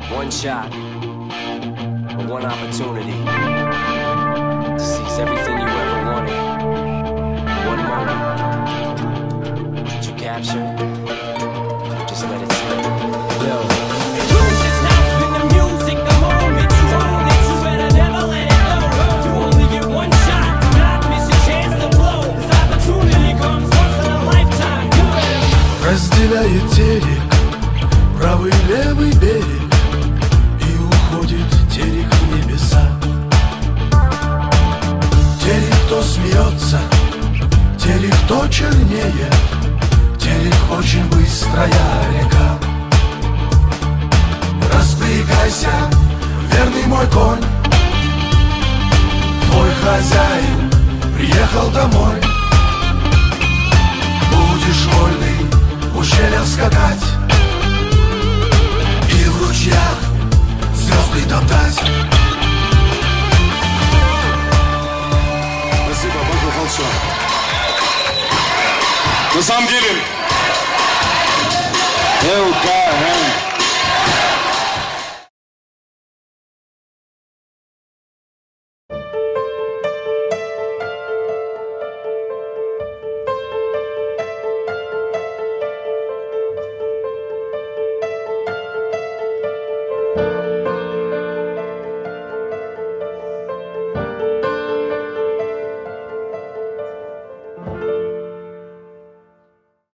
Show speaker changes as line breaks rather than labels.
One shot, or one opportunity to seize everything you ever wanted. One moment that you capture, just let it slip. Yo.
Разделяет терек, правый левый берег, и уходит терек в небеса. Терек то смеется, терек то чернее, терек очень быстрая река. Распрягайся, верный мой конь, твой хозяин приехал домой. Будешь вольный в ущельях скакать и в ручьях звезды топтать.
Спасибо, Богу хорошо. На самом деле,